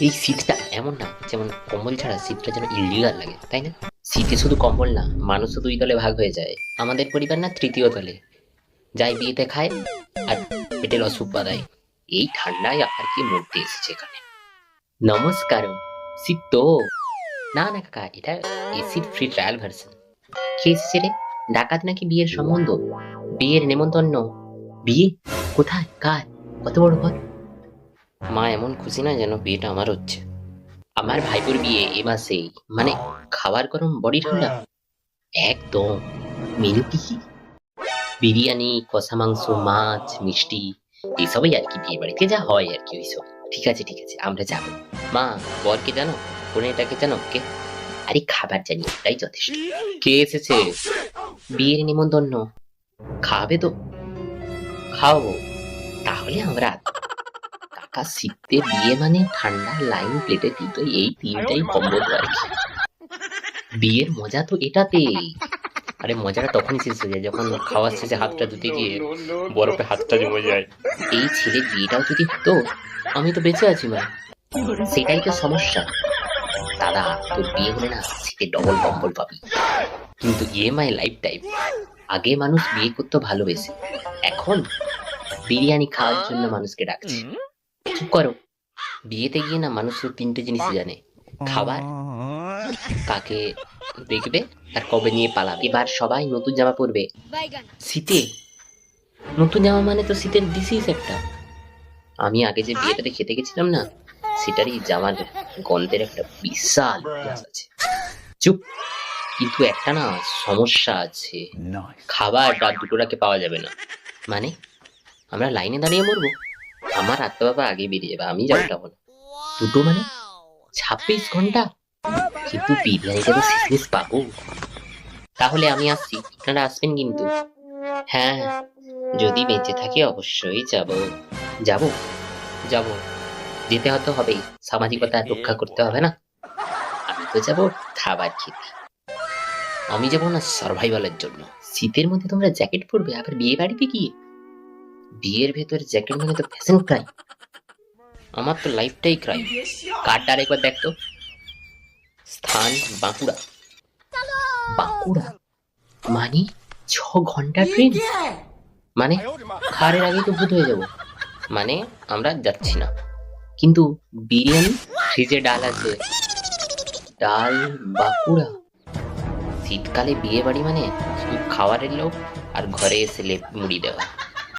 এই শীতটা এমন না যেমন কম্বল ছাড়া শীতটা যেন ইলিগাল লাগে, তাই না? শীতে শুধু কম্বল না, মানুষও দুই দলে ভাগ হয়ে যায়। আমাদের পরিবার না তৃতীয় দলে, যাই বিয়েতে খায় আর পেটের অসুখ বাধায়। এই ঠান্ডায় আর কি মরতে এসেছে এখানে। নমস্কার। শীত তো না না কাকা, এটা এসিড ফ্রি ট্রায়াল ভার্সন। কে এসেছে রে? ডাকাত নাকি বিয়ের সম্বন্ধ? বিয়ের নেমন্তন্ন? বিয়ে? কোথায়? কার? কত বড় ঘর? মা এমন খুশি না যেন বিয়েটা আমার হচ্ছে। আমার ভাইপোর বিয়ে এ মাসেই। মানে খাবার গরম বডি ঠান্ডা। একদম। মেনু কি কি? বিরিয়ানি, কষা মাংস, মাছ, মিষ্টি, এসবই আর কি, বিয়ে বাড়িতে যা হয় আর কি ওইসব। ঠিক আছে ঠিক আছে, আমরা যাবো। মা, বরকে জানো? কনেটাকে জানো? কে? আরে খাবার জানি, তাই যথেষ্ট। কে এসেছে? বিয়ের নিমন্ত্রণ। খাবে তো? খাওয়াবো। তাহলে আমরা কাকা, শীতে বিয়ে মানে ঠান্ডা লাইন প্লেটে দিত, এই তিনটাই কম্বো তো আর কি। বিয়ের মজা তো এটাতেই। আরে মজাটা তখনই শেষ হয়ে যায় যখন খাওয়ার শেষে হাতটা ধুতে গিয়ে বরফে হাতটা জমে যায়। এই ছেলের বিয়েটাও যদি হতো, আমি তো বেঁচে আছি মা। সেটাই তো সমস্যা। দাদা, তোর বিয়ে হলে না শীতে ডবল কম্বল পাবি। কিন্তু ইএমআই লাইফ টাইম। আগে মানুষ বিয়ে করতো ভালোবেসে, এখন বিরিয়ানি খাওয়ার জন্য মানুষকে ডাকছে। চুপ করো। বিয়েতে গিয়ে না মানুষ শুধু তিনটে জিনিস জানে: খাবার, কাকে দেখবে, আর কবে নিয়ে পালাবে। এবার সবাই নতুন জামা পরবে শীতে। নতুন জামা মানে তো শীতের ডিসিজ একটা। আমি আগে যে বিয়েটাতে খেতে গেছিলাম না, সেটারই জামার গন্ধের একটা বিশাল ইতিহাস আছে। চুপ। কিন্তু একটা না সমস্যা আছে। খাবার রাত দুটোর আগে পাওয়া যাবে না। মানে আমরা লাইনে দাঁড়িয়ে মরবো? আমার আত্মা বাবা আগে বেরিয়ে যাবে, আমি যাবো না। দুটো মানে 26 ঘন্টা? কিন্তু বিরিয়ানিটা তো শেষ পাবো। তাহলে আমি আসছি, আপনারা আসবেন কিন্তু। হ্যাঁ, যদি বেঁচে থাকি অবশ্যই যাব। যাব যাব, যেতে হতে হবেই। সামাজিকতা রক্ষা করতে হবে না? আমি তো যাব খাবার খেতে। আমি যাবো না সার্ভাইভালের জন্য। শীতের মধ্যে তোমরা জ্যাকেট পরবে, আবার বিয়ে বাড়িতে গিয়ে বিয়ের ভেতরে জ্যাকেট মানে তো ফ্যাশন ক্রাইম। আমার তো লাইফটাই ক্রাইম। কার্ডটা একবার দেখতো। স্থান বাঁকুড়া। বাঁকুড়া মানে 6 ঘন্টা ট্রেন? মানে খাওয়ারের আগেই তো ভূত হয়ে যাব। মানে আমরা যাচ্ছি না। কিন্তু বিরিয়ানি, ফ্রিজে ডাল আছে। ডাল, বাঁকুড়া। শীতকালে বিয়ে বাড়ি মানে শুধু খাবারের লোক আর ঘরে এসে মুড়ি দেওয়া।